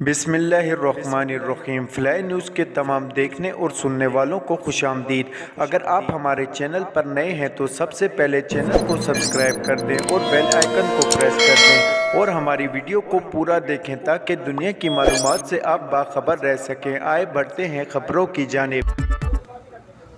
بسم اللہ الرحمن الرحیم۔ فلائی نیوز کے تمام دیکھنے اور سننے والوں کو خوش آمدید۔ اگر آپ ہمارے چینل پر نئے ہیں تو سب سے پہلے چینل کو سبسکرائب کر دیں اور بیل آئیکن کو پریس کر دیں اور ہماری ویڈیو کو پورا دیکھیں تاکہ دنیا کی معلومات سے آپ باخبر رہ سکیں۔ آئے بڑھتے ہیں خبروں کی جانب۔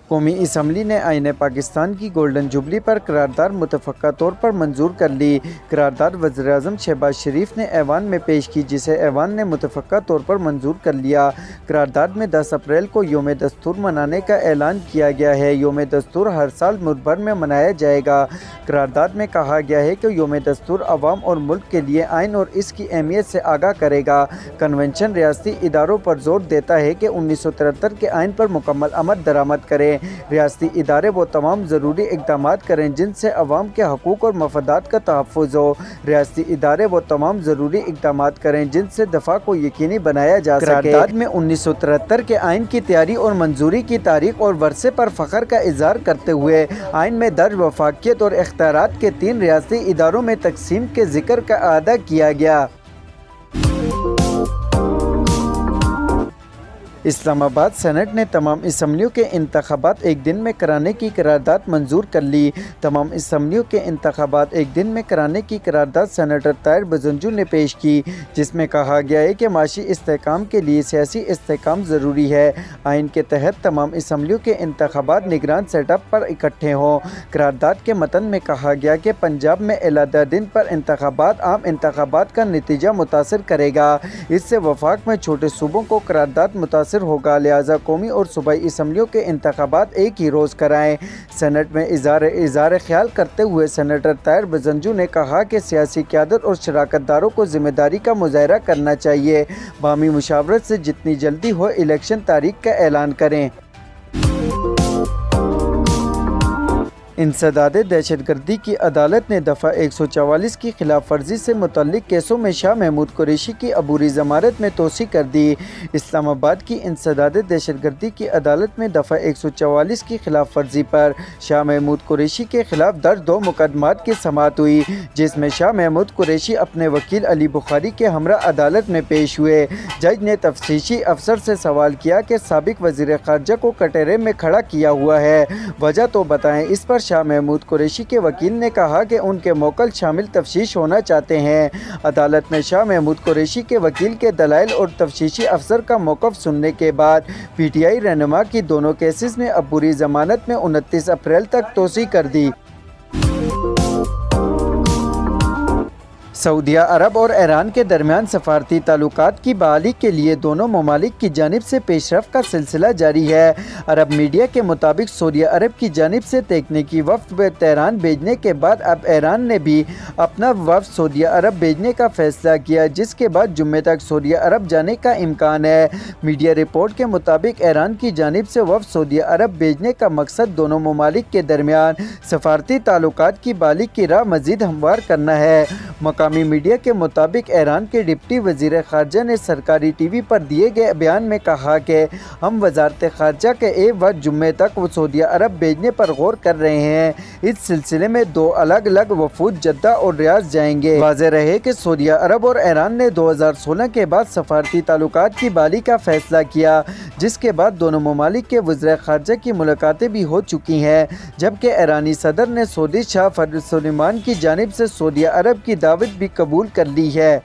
قومی اسمبلی نے آئین پاکستان کی گولڈن جوبلی پر قرارداد متفقہ طور پر منظور کر لی۔ قرارداد وزیراعظم شہباز شریف نے ایوان میں پیش کی، جسے ایوان نے متفقہ طور پر منظور کر لیا۔ قرارداد میں 10 اپریل کو یوم دستور منانے کا اعلان کیا گیا ہے۔ یوم دستور ہر سال ملک بھر میں منایا جائے گا۔ قرارداد میں کہا گیا ہے کہ یوم دستور عوام اور ملک کے لیے آئین اور اس کی اہمیت سے آگاہ کرے گا۔ کنونشن ریاستی اداروں پر زور دیتا ہے کہ 1973 کے آئین پر مکمل عمل درآمد کریں۔ ریاستی ادارے وہ تمام ضروری اقدامات کریں جن سے عوام کے حقوق اور مفادات کا تحفظ ہو۔ ریاستی ادارے وہ تمام ضروری اقدامات کریں جن سے دفاع کو یقینی بنایا جا سکے۔ قرارداد میں 1973 کے آئین کی تیاری اور منظوری کی تاریخ اور ورثے پر فخر کا اظہار کرتے ہوئے آئین میں درج وفاقیت اور اختیارات کے 3 ریاستی اداروں میں تقسیم کے ذکر کا اعادہ کیا گیا۔ اسلام آباد سینٹ نے تمام اسمبلیوں کے انتخابات ایک دن میں کرانے کی قرارداد منظور کر لی۔ تمام اسمبلیوں کے انتخابات ایک دن میں کرانے کی قرارداد سینیٹر طاہر بزنجو نے پیش کی، جس میں کہا گیا ہے کہ معاشی استحکام کے لیے سیاسی استحکام ضروری ہے۔ آئین کے تحت تمام اسمبلیوں کے انتخابات نگران سیٹ اپ پر اکٹھے ہوں۔ قرارداد کے متن میں کہا گیا کہ پنجاب میں علیحدہ دن پر انتخابات عام انتخابات کا نتیجہ متاثر کرے گا۔ اس سے وفاق میں چھوٹے صوبوں کو قرارداد متاثر ہوگا، لہذا قومی اور صوبائی اسمبلیوں کے انتخابات ایک ہی روز کرائیں۔ سینٹ میں اظہار خیال کرتے ہوئے سینیٹر طاہر بزنجو نے کہا کہ سیاسی قیادت اور شراکت داروں کو ذمہ داری کا مظاہرہ کرنا چاہیے، باہمی مشاورت سے جتنی جلدی ہو الیکشن تاریخ کا اعلان کریں۔ انسداد دہشت گردی کی عدالت نے دفعہ 144 کی خلاف ورزی سے متعلق کیسوں میں شاہ محمود قریشی کی عبوری ضمانت میں توسیع کر دی۔ اسلام آباد کی انسداد دہشت گردی کی عدالت میں دفعہ 144 کی خلاف ورزی پر شاہ محمود قریشی کے خلاف درج 2 مقدمات کی سماعت ہوئی، جس میں شاہ محمود قریشی اپنے وکیل علی بخاری کے ہمراہ عدالت میں پیش ہوئے۔ جج نے تفتیشی افسر سے سوال کیا کہ سابق وزیر خارجہ کو کٹہرے میں کھڑا کیا ہوا ہے، وجہ تو بتائیں۔ اس پر شاہ محمود قریشی کے وکیل نے کہا کہ ان کے موکل شامل تفتیش ہونا چاہتے ہیں۔ عدالت نے شاہ محمود قریشی کے وکیل کے دلائل اور تفتیشی افسر کا موقف سننے کے بعد پی ٹی آئی رہنما کی دونوں کیسز میں عبوری ضمانت میں 29 اپریل تک توسیع کر دی۔ سعودیہ عرب اور ایران کے درمیان سفارتی تعلقات کی بحالی کے لیے دونوں ممالک کی جانب سے پیش رفت کا سلسلہ جاری ہے۔ عرب میڈیا کے مطابق سعودیہ عرب کی جانب سے تکنیکی وفد تہران بھیجنے کے بعد اب ایران نے بھی اپنا وفد سعودیہ عرب بھیجنے کا فیصلہ کیا، جس کے بعد جمعے تک سعودیہ عرب جانے کا امکان ہے۔ میڈیا رپورٹ کے مطابق ایران کی جانب سے وفد سعودیہ عرب بھیجنے کا مقصد دونوں ممالک کے درمیان سفارتی تعلقات کی بحالی کی راہ مزید ہموار کرنا ہے۔ مقامی میڈیا کے مطابق ایران کے ڈپٹی وزیر خارجہ نے سرکاری ٹی وی پر دیے گئے بیان میں کہا کہ ہم وزارت خارجہ کے ایک وفد جمعے تک سعودیہ عرب بھیجنے پر غور کر رہے ہیں۔ اس سلسلے میں 2 الگ الگ وفود جدہ اور ریاض جائیں گے۔ واضح رہے کہ سعودیہ عرب اور ایران نے 2016 کے بعد سفارتی تعلقات کی بحالی کا فیصلہ کیا، جس کے بعد دونوں ممالک کے وزراء خارجہ کی ملاقاتیں بھی ہو چکی ہیں، جبکہ ایرانی صدر نے سعودی شاہ فہد سلیمان کی جانب سے سعودیہ عرب کی دعوت بھی قبول کر لی ہے۔